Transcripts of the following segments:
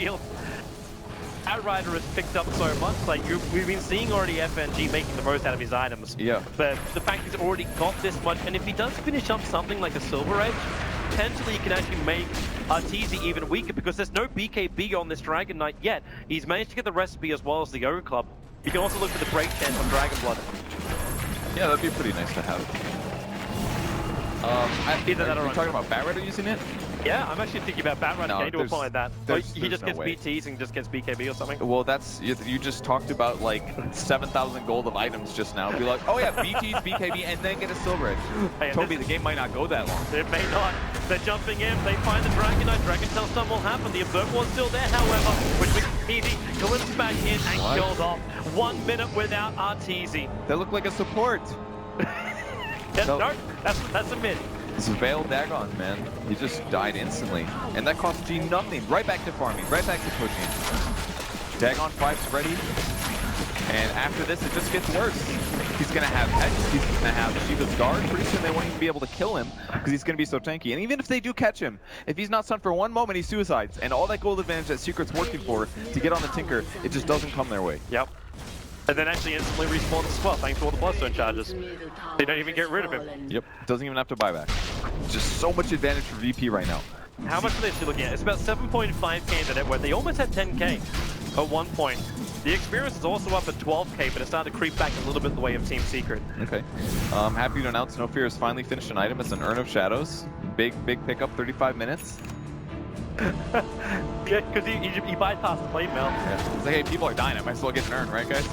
shield. Outrider has picked up so much. Like we've been seeing already FNG making the most out of his items. Yeah. But the fact he's already got this much, and if he does finish up something like a Silver Edge, potentially he can actually make Arteezy even weaker because there's no BKB on this Dragon Knight yet. He's managed to get the recipe as well as the Ogre Club. You can also look for the break chance on Dragon Blood. Yeah, that'd be pretty nice to have. Either that or you're talking about Batrider using it? Yeah, I'm actually thinking about Batrider getting to apply that. He just gets BTs and just gets BKB or something. Well, that's you just talked about like 7,000 gold of items just now. Be like, oh yeah, BTs, BKB, and then get a Silver Edge. Hey, Toby, the game might not go that long. It may not. They're jumping in. They find the Dragon Knight. Dragon Tail stun will happen. The Observer Ward's still there, however, which makes it easy. Calypso's back in and kills off. 1 minute without Arteezy. They look like a support. No, that's a mid. This is Veil Dagon, man. He just died instantly. And that cost G nothing. Right back to farming, right back to pushing. Dagon 5's ready. And after this, it just gets worse. He's going to have Hex, he's going to have Shiva's Guard. Pretty soon they won't even be able to kill him because he's going to be so tanky. And even if they do catch him, if he's not stunned for one moment, he suicides. And all that gold advantage that Secret's working for to get on the Tinker, it just doesn't come their way. Yep. And then actually instantly respawns as well, thanks to all the Bloodstone charges. They don't even get rid of him. Yep, doesn't even have to buy back. Just so much advantage for VP right now. How much are they actually looking at? It's about 7.5k in the net worth. They almost had 10k at one point. The experience is also up at 12k, but it's starting to creep back a little bit the way of Team Secret. Okay. Happy to announce No Fear has finally finished an item. It's an Urn of Shadows. Big pickup, 35 minutes. Yeah, because he bypassed the plate mail. Yeah. It's like, hey, people are dying. I might as well get an urn, right, guys?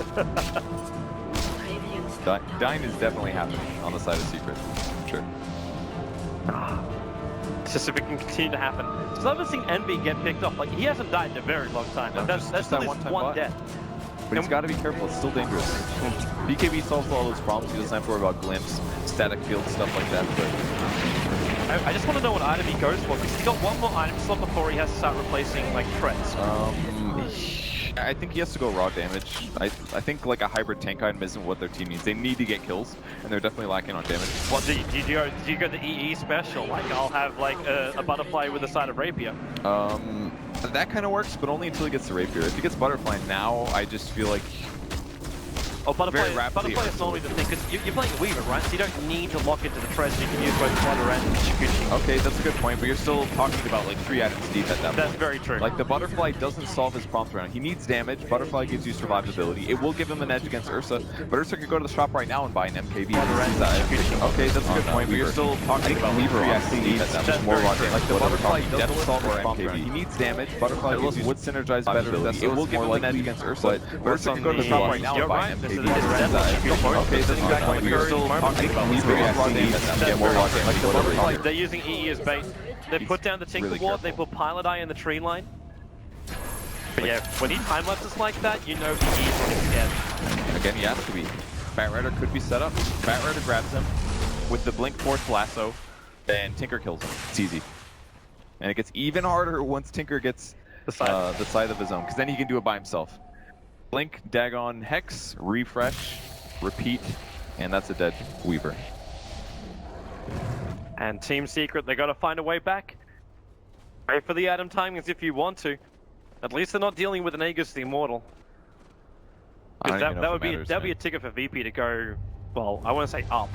Dying is definitely happening on the side of Secret. Sure. It's just if it can continue to happen. So I haven't seen Envy get picked up. Like, he hasn't died in a very long time. No, that's that one death. But he's got to be careful. It's still dangerous. BKB solves all those problems. He doesn't have to worry about glimpse, static field, stuff like that. But I just want to know what item he goes for, because he's got one more item slot before he has to start replacing, like, threats. I think he has to go raw damage. I think like a hybrid tank item isn't what their team needs. They need to get kills, and they're definitely lacking on damage. Well, do you go the EE special? Like, I'll have like a butterfly with a side of rapier. That kind of works, but only until he gets the rapier. If he gets butterfly now, I just feel like Butterfly is normally the thing, because you're playing a Weaver, right? So you don't need to lock into the treasure. You can use both Flutter and Shukuchi. Okay, that's a good point, but you're still talking about like 3 items deep at that point. That's very true. Like the Butterfly doesn't solve his prompt round. He needs damage. Butterfly gives you survivability. It will give him an edge against Ursa, but Ursa could go to the shop right now and buy an MKB. Okay, that's a good point, but you're still talking about Weaver deep at that point. More raw damage. Like the Butterfly doesn't solve his prompt round. He needs damage. Butterfly would synergize better. It will give him an edge against Ursa, but Ursa can go to the shop right now and buy an MKB. Okay, that's exactly. We're still talking about more raw damage. Like they're using EE as bait. They put down the Tinker Ward, they put Pilot Eye in the tree line. But yeah, when he time lapses like that, you know he is going to get. Again, he has to be. Batrider could be set up. Batrider grabs him with the Blink Force Lasso, and Tinker kills him. It's easy. And it gets even harder once Tinker gets the side of his own, because then he can do it by himself. Blink, Dagon, Hex, refresh, repeat, and that's a dead Weaver. And Team Secret, they got to find a way back. Wait for the Atom timings if you want to. At least they're not dealing with an Aegis the Immortal. Because that would be a ticket for VP to go, well, I want to say up.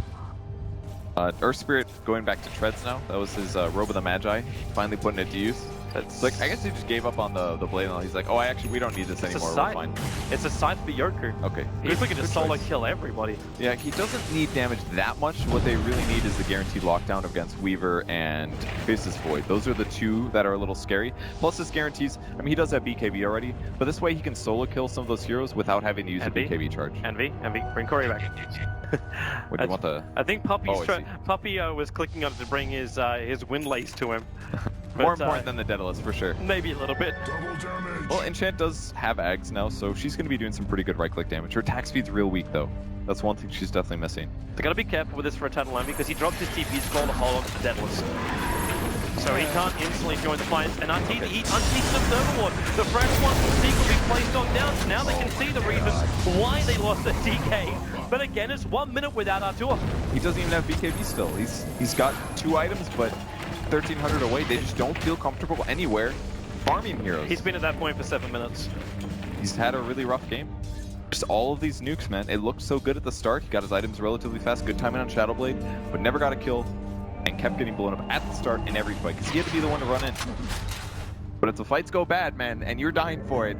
Earth Spirit going back to Treads now. That was his Robe of the Magi, finally putting it to use. It's like, I guess he just gave up on the blade and he's like, oh, we don't need this anymore, we're fine. It's a scythe for Yoku. Okay. He's looking to solo kill everybody. Yeah, he doesn't need damage that much. What they really need is the guaranteed lockdown against Weaver and Faceless Void. Those are the two that are a little scary. Plus his guarantees, I mean, he does have BKB already, but this way he can solo kill some of those heroes without having to use a BKB charge. Envy, bring Khói back. What do you want the... I think Puppy was clicking on it to bring his Windlace to him. More important than the Daedalus, for sure. Maybe a little bit. Well, Enchant does have Ags now, so she's going to be doing some pretty good right-click damage. Her attack speed's real weak, though. That's one thing she's definitely missing. They gotta be careful with this for Eternal Envy, because he dropped his TP scroll to hold on to the Daedalus. So he can't instantly join the fight. And Arteezy, he unseats the Observer Ward. The fresh one from Seek will be placed on down, so now they can see the reason why they lost the DK. But again, it's 1 minute without Artur. He doesn't even have BKB still. He's got 2 items, but 1,300 away. They just don't feel comfortable anywhere. farming heroes. He's been at that point for 7 minutes. He's had a really rough game. Just all of these nukes, man. It looked so good at the start. He got his items relatively fast, good timing on Shadowblade, but never got a kill and kept getting blown up at the start in every fight because he had to be the one to run in. But if the fights go bad, man, and you're dying for it,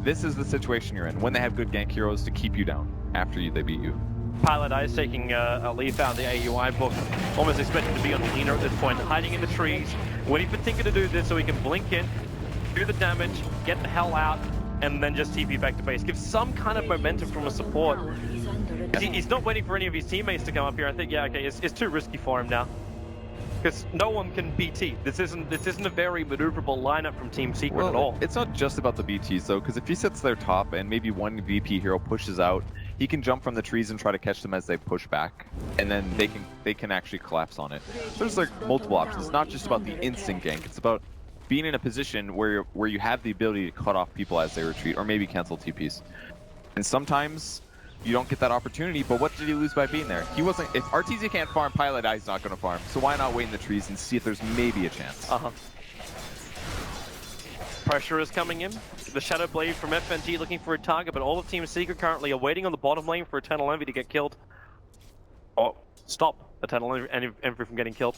this is the situation you're in when they have good gank heroes to keep you down after they beat you. Pilot Eyes taking a leaf out of the AUI book, almost expected to be on Leaner at this point, hiding in the trees, waiting for Tinker to do this so he can blink in, do the damage, get the hell out, and then just TP back to base. Give some kind of momentum from a support. He's not waiting for any of his teammates to come up here. I think, yeah, okay, it's too risky for him now. Because no one can BT. This isn't a very maneuverable lineup from Team Secret at all. It's not just about the BTs though, because if he sits there top and maybe one VP hero pushes out, he can jump from the trees and try to catch them as they push back, and then they can actually collapse on it. So there's like multiple options. It's not just about the instant gank. It's about being in a position where you have the ability to cut off people as they retreat, or maybe cancel TPs. And sometimes you don't get that opportunity, but what did he lose by being there? He wasn't. If RTZ can't farm, Pilot Eye's not going to farm. So why not wait in the trees and see if there's maybe a chance? Pressure is coming in. The Shadow Blade from FNG looking for a target, but all of Team Secret currently are waiting on the bottom lane for Eternal Envy to get killed. Oh, stop Eternal Envy from getting killed.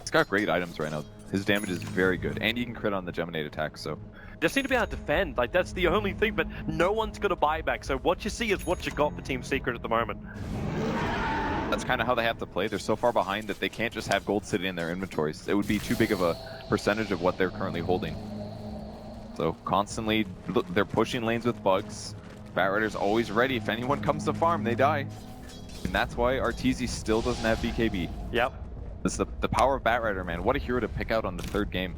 He's got great items right now. His damage is very good, and he can crit on the Geminate attack, so... Just need to be able to defend, like that's the only thing, but no one's got a buyback, so what you see is what you got for Team Secret at the moment. That's kind of how they have to play. They're so far behind that they can't just have gold sitting in their inventories. It would be too big of a percentage of what they're currently holding. So constantly, they're pushing lanes with bugs. Batrider's always ready. If anyone comes to farm, they die. And that's why Arteezy still doesn't have BKB. Yep. This is the power of Batrider, man. What a hero to pick out on the third game.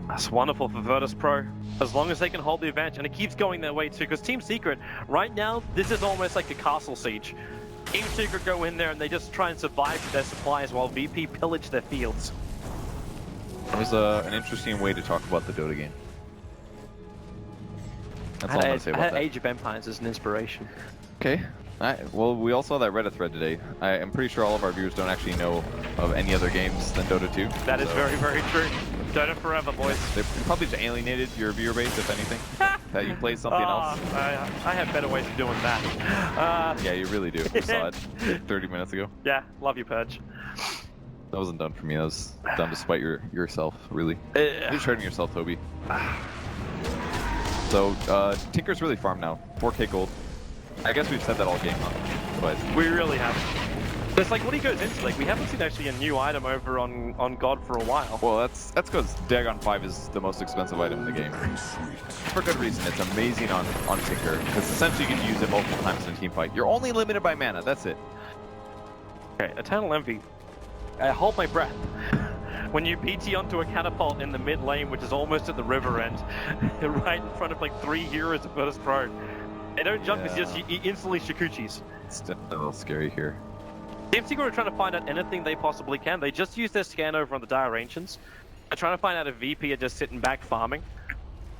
That's wonderful for Virtus Pro. As long as they can hold the advantage, and it keeps going their way too, because Team Secret, right now, this is almost like a castle siege. Team Secret go in there and they just try and survive with their supplies while VP pillage their fields. It was an interesting way to talk about the Dota game. That's all I'm going to say about that. Age of Empires is an inspiration. Okay. Well, we all saw that Reddit thread today. I'm pretty sure all of our viewers don't actually know of any other games than Dota 2. That is very, very true. Dota forever, boys. They probably just alienated your viewer base, if anything. That you play something else. I have better ways of doing that. Yeah, you really do. We saw it 30 minutes ago. Yeah, love you, Purge. That wasn't done for me. That was done to spite yourself, really. You're just hurting yourself, Toby. So, Tinker's really farmed now. 4k gold. I guess we've said that all game, huh? But we really haven't. It's like what he goes into, like we haven't seen actually a new item over on God for a while. Well, that's because Dagon 5 is the most expensive item in the game. For good reason. It's amazing on Tinker, because essentially you can use it multiple times in a team fight. You're only limited by mana, that's it. Okay, Eternal Envy. Hold my breath. When you PT onto a catapult in the mid lane, which is almost at the river end, right in front of like 3 heroes of Virtus Pro. They don't jump, it's just you instantly Shikuchis. It's definitely a little scary here. Team Secret are trying to find out anything they possibly can. They just use their scan over on the Dire Ancients. They're trying to find out if VP are just sitting back farming.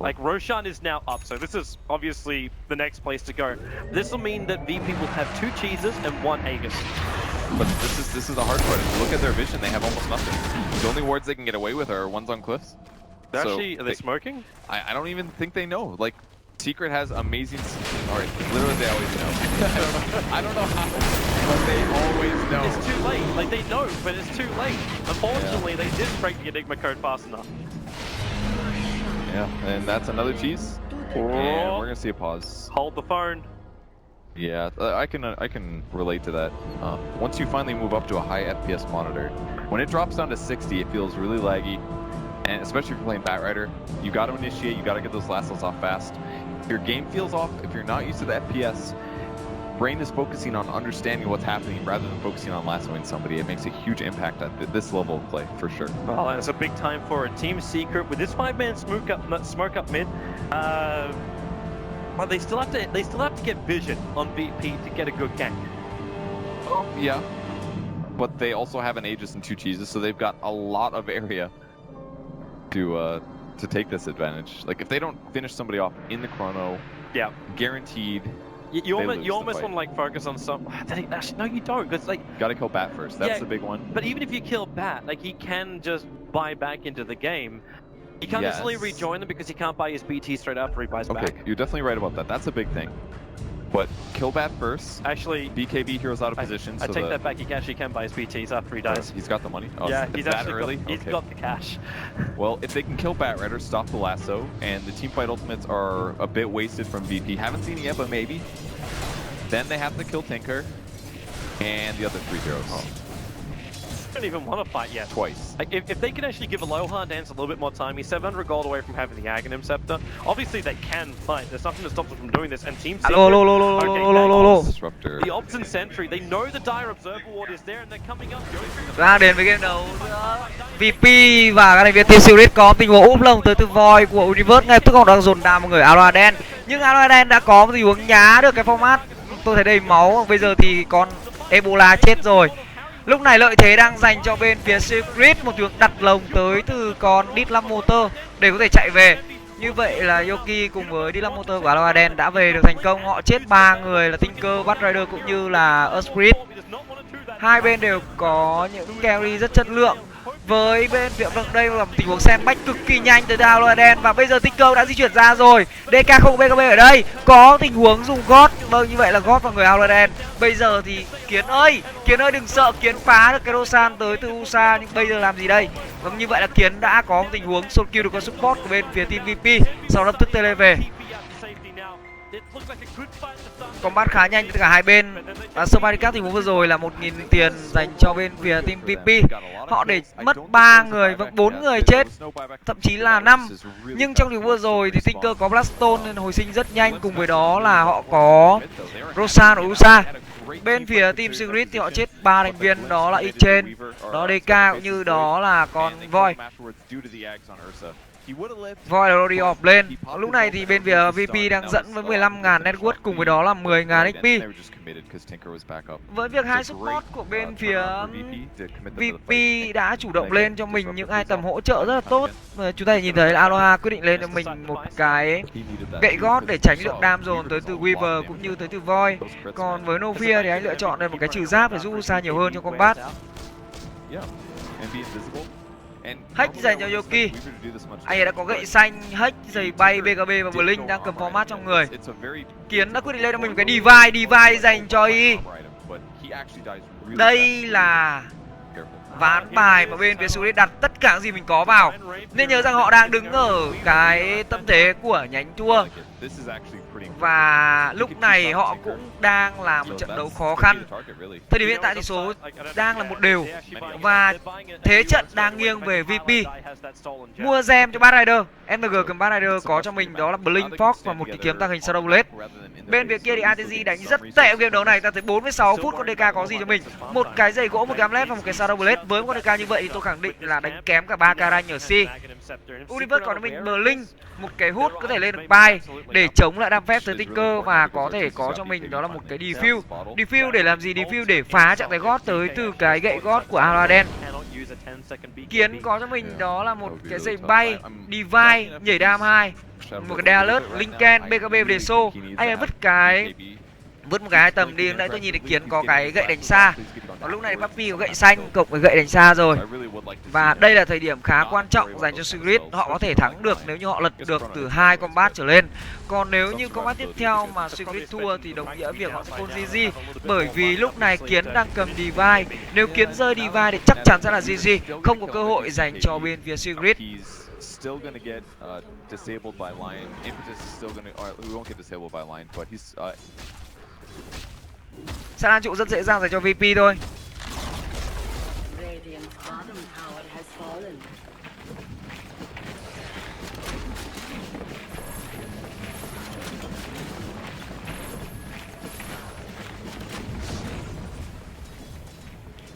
Like, Roshan is now up, so this is obviously the next place to go. This will mean that VP will have 2 cheeses and 1 Aegis. But this is the hard part. If you look at their vision, they have almost nothing. The only wards they can get away with are ones on cliffs. Actually, are they smoking? I don't even think they know. Like, Secret has amazing... Alright, literally they always know. I don't know how, but they always know. It's too late. Like, they know, but it's too late. Unfortunately, they didn't break the Enigma code fast enough. Yeah, and that's another cheese. And we're gonna see a pause. Hold the phone. Yeah, I can relate to that. Once you finally move up to a high FPS monitor, when it drops down to 60, it feels really laggy. And especially if you're playing Batrider, you got to initiate, you got to get those last hits off fast. If your game feels off, if you're not used to the FPS, brain is focusing on understanding what's happening rather than focusing on lassoing somebody. It makes a huge impact at this level of play, for sure. Well, it's a big time for a Team Secret with this 5-man smoke up mid. But they still have to get vision on VP to get a good gank. Oh, yeah. But they also have an Aegis and 2 cheeses, so they've got a lot of area to take this advantage. Like, if they don't finish somebody off in the chrono, yeah, guaranteed. You almost want to like focus on some. Actually, no, you don't. Because like, gotta kill Bat first. That's the big one. But even if you kill Bat, like he can just buy back into the game. He can't easily rejoin them because he can't buy his BT straight after he buys back. Okay, you're definitely right about that. That's a big thing. But kill Bat first. Actually, BKB heroes out of position. I take that back. He actually can buy his BTs after he dies. He's got the money. Oh, yeah, he's actually early. He's got the cash. Well, if they can kill Bat Rider, stop the lasso, and the team fight ultimates are a bit wasted from VP. Haven't seen it yet, but maybe. Then they have to kill Tinker and the other 3 heroes. Don't even want to fight yet. Twice. Like, if they can actually give Aloha Dance a little bit more time, he's 700 gold away from having the Aghanim Scepter. Obviously, they can fight. There's nothing to stop them from doing this. And Team Secret, Disruptor. the Ops and Sentry, they know the Dire Observer Ward is there, and they're coming up. Đang đến với game đấu giữa VP và các thành viên Team Secret. Có tình huống úp lồng tới từ Void của Universe, ngay tức họ đang dồn đà một người Aloha Đen. Nhưng Aloha Đen đã có một tình huống nhá được cái format. Tôi thấy đầy máu. Bây giờ thì con Ebola chết rồi. Lúc này lợi thế đang dành cho bên phía Secret, một tiếng đặt lồng tới từ con Dislam Motor để có thể chạy về. Như vậy là Yoki cùng với Dislam Motor của Aloha Đen đã về được thành công. Họ chết 3 người là Tinker, Bat Rider cũng như là Spirit. Hai bên đều có những carry rất chất lượng. Với bên phía vâng, đây là một tình huống sandbag cực kỳ nhanh tới Aloha Đen. Và bây giờ Tinker đã di chuyển ra rồi. DK không BKB ở đây. Có tình huống dùng gót. Vâng, như vậy là gót vào người Aloha Đen. Bây giờ thì Kiến ơi đừng sợ. Kiến phá được cái Rosan tới từ USA. Nhưng bây giờ làm gì đây? Vâng, như vậy là Kiến đã có một tình huống solo kill được con support của bên phía team VP. Sau đó tức tele về. Combat khá nhanh từ cả hai bên. Somaricap tình huống vừa rồi là 1000 tiền dành cho bên phía team VP. Họ để mất 3 người, vâng 4 người chết, thậm chí là 5. Nhưng trong tình huống vừa rồi thì Tinker có Blaststone nên hồi sinh rất nhanh. Cùng với đó là họ có Rosan ở USA. Bên phía team Secret thì họ chết 3 thành viên, đó là Ichen, đó DK cũng như đó là con Void. Void là Roddy off lên. Lúc này thì bên phía VP đang dẫn với 15.000 network cùng với đó là 10.000 XP. Với việc hai support của bên phía VP đã chủ động lên cho mình những item hỗ trợ rất là tốt. Chúng ta nhìn thấy là Aloha quyết định lên cho mình một cái gậy gót để tránh lượng đam dồn tới từ Weaver cũng như tới từ Void. Còn với Novia thì anh lựa chọn một cái trừ giáp để giúp Usa nhiều hơn trong combat. Hack dành cho Yoki. Anh ấy đã có gậy xanh, hack, giày bay, BKB và Blink đang cầm format trong người. Kiến đã quyết định lên cho mình một cái divide dành cho Y. Đây là ván bài mà bên phía Sulit đặt tất cả những gì mình có vào. Nên nhớ rằng họ đang đứng ở cái tâm thế của nhánh thua. Và lúc này họ cũng đang là một trận đấu khó khăn. Thời điểm hiện tại tỷ số đang là 1-1. Và thế trận đang nghiêng về VP. Mua gem cho Bat Rider. MG cầm Bat Rider có cho mình đó là Blink Fox và một cái kiếm tăng hình Shadow Blade. Bên phía kia thì ATG đánh rất tệ ở game đấu này. Ta thấy 46 phút con DK có gì cho mình. Một cái giày gỗ, một cái amulet và một cái Shadow Blade. Với một con DK như vậy thì tôi khẳng định là đánh kém cả 3 Karanh ở C. Universe có cho mình Blink, một cái hút có thể lên được buy để chống lại đam phép tới Tinker và có thể có cho mình đó là một cái defuse. Defuse để làm gì? Defuse để phá trạng thái gót tới từ cái gậy gót của Aloha Đen. Kiến có cho mình đó là một cái giày bay, divide, nhảy đam 2, một cái Dealert, Linken, BKB và Deso. Anh ấy vứt một cái item đi. Nãy tôi nhìn thấy Kiến có cái gậy đánh xa. Và lúc này Papi có gậy xanh cộng với gậy đánh xa rồi. Và đây là thời điểm khá quan trọng dành cho Secret. Họ có thể thắng được nếu như họ lật được từ 2 combat trở lên. Còn nếu như combat tiếp theo mà Secret thua thì đồng nghĩa việc họ sẽ call GG. Bởi vì lúc này Kiến đang cầm divide. Nếu Kiến rơi divide thì chắc chắn sẽ là GG. Không có cơ hội dành cho bên phía Secret. Still gonna get disabled by Lion. Impetus is still gonna, or we won't get disabled by Lion, but he's Sẽ lan trụ rất dễ dàng dành cho VP thôi.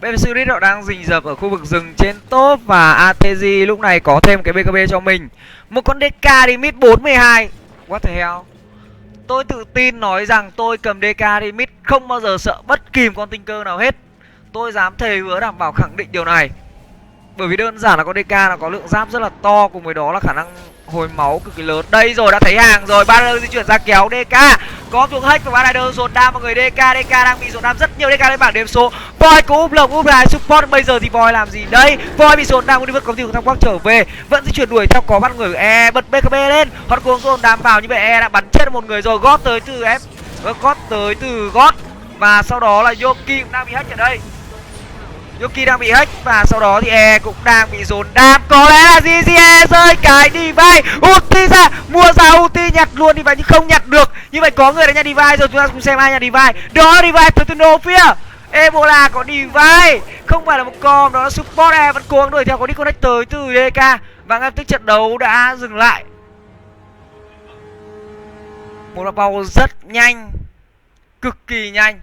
Bên Spirit họ đang rình rập ở khu vực rừng trên top và ATG lúc này có thêm cái BKB cho mình. Một con DK đi mid 4-12. What the hell? Tôi tự tin nói rằng tôi cầm DK đi mid không bao giờ sợ bất kỳ một con Tinker nào hết. Tôi dám thề hứa đảm bảo khẳng định điều này. Bởi vì đơn giản là con DK nó có lượng giáp rất là to, cùng với đó là khả năng hồi máu cực kỳ lớn. Đây rồi, đã thấy hàng rồi. Banner di chuyển ra kéo DK. có xuống hack và ba rider dồn đam vào người DK. DK đang bị dồn đam rất nhiều. DK lên bảng điểm số. Voi cũng úp lồng úp lại support. Bây giờ thì Voi làm gì đây? Voi bị dồn đam, Universe có thể thăng quắc trở về, vẫn di chuyển đuổi theo, có bắt người E, bật BKB lên. Hot cuồng dồn đam vào như vậy E đã bắn chết một người rồi. Gót tới từ F, gót tới từ gót và sau đó là Yoki cũng đang bị hack ở đây. Yoki đang bị hack và sau đó thì E cũng đang bị dồn đam. Có lẽ là GGE rơi cái Divide, ulti ra, mua ra ulti nhặt luôn Divide nhưng không nhặt được. Như vậy có người đã nhặt Divide rồi, chúng ta cùng xem ai nhặt Divide. Đó là Divide tới từ No Fear. Ebola có Divide, không phải là một con, đó là support. E vẫn cố gắng đuổi theo, có disconnect tới từ DK và ngay lập tức trận đấu đã dừng lại. Một loạt ball rất nhanh, cực kỳ nhanh.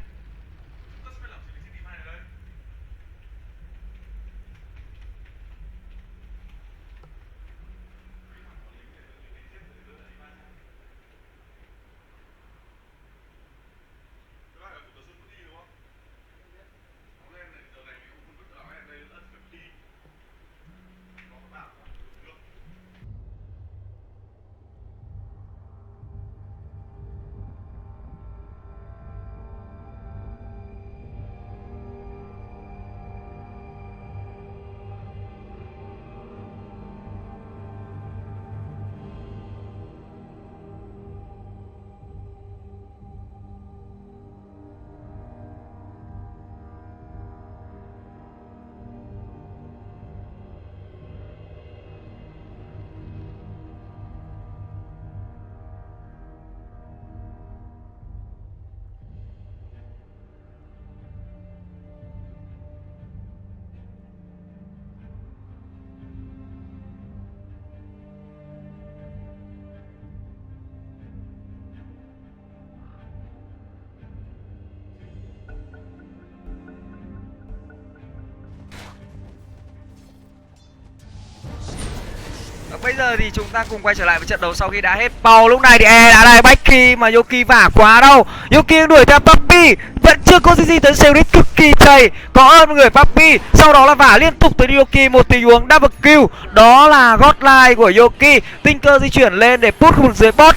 Bây giờ thì chúng ta cùng quay trở lại với trận đấu sau khi đã hết bầu. Lúc này thì E đã lại bách khi mà Yoki vả quá đâu. Yoki đuổi theo Puppy, vẫn chưa có gì tới Series cực kỳ chầy. Có ơn một người Puppy, sau đó là vả liên tục tới Yoki, một tình huống double kill. Đó là godline của Yoki. Tinker di chuyển lên để push một dưới bot.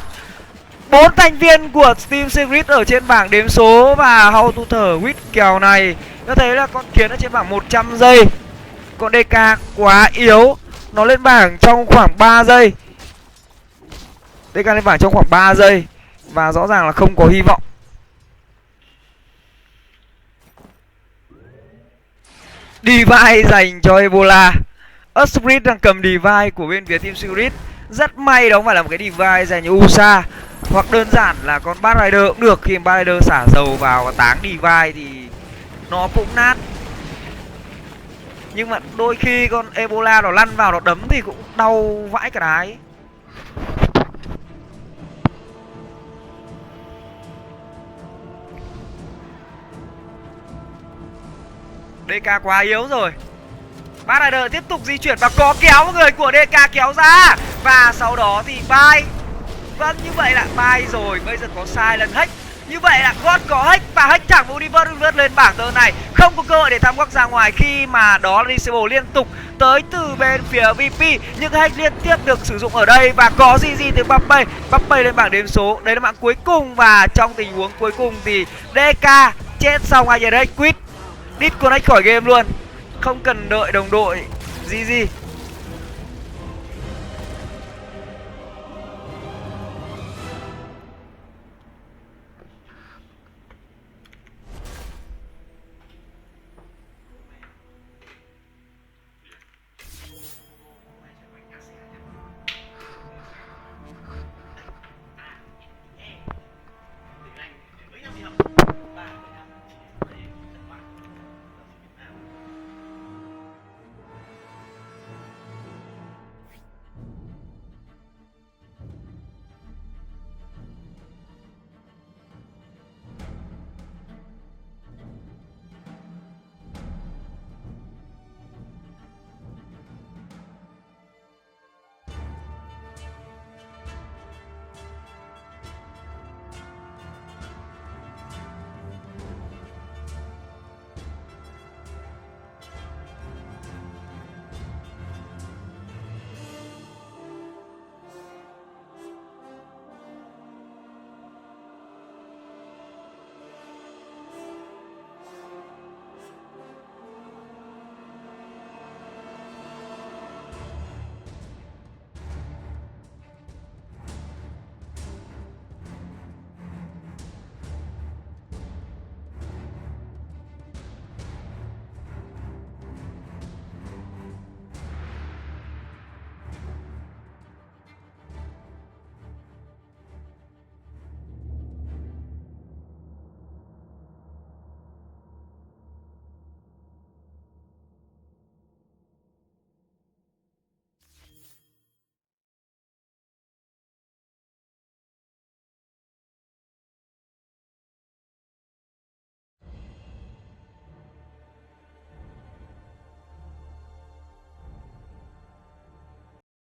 4 thành viên của Team Secret ở trên bảng đếm số và How to thở with kèo này. Nó thấy là con kiến ở trên bảng 100 giây. Con DK quá yếu, nó lên bảng trong khoảng 3 giây. DK lên bảng trong khoảng 3 giây và rõ ràng là không có hy vọng. Divide dành cho Ebola. Spirit đang cầm Divide của bên phía Team Secret. Rất may đó không phải là một cái Divide dành cho USA, hoặc đơn giản là con Bad Rider cũng được. Khi Bad Rider xả dầu vào và táng Divide thì nó cũng nát. Nhưng mà đôi khi con Ebola nó lăn vào nó đấm thì cũng đau vãi cả đái. DK quá yếu rồi. Bad Rider tiếp tục di chuyển và có kéo người của DK kéo ra. Và sau đó thì bye. Vâng, như vậy là bye rồi. Bây giờ có silent hack. Như vậy là God có hack và hack thẳng Universe lên bảng tờ này. Không có cơ hội để tham quắc ra ngoài khi mà đó là disable liên tục tới từ bên phía VP. Những hack liên tiếp được sử dụng ở đây và có GG từ Pape. Pape lên bảng đếm số. Đấy là mạng cuối cùng và trong tình huống cuối cùng thì DK chết xong ai hack quit. Disconnect khỏi game luôn. Không cần đợi đồng đội GG.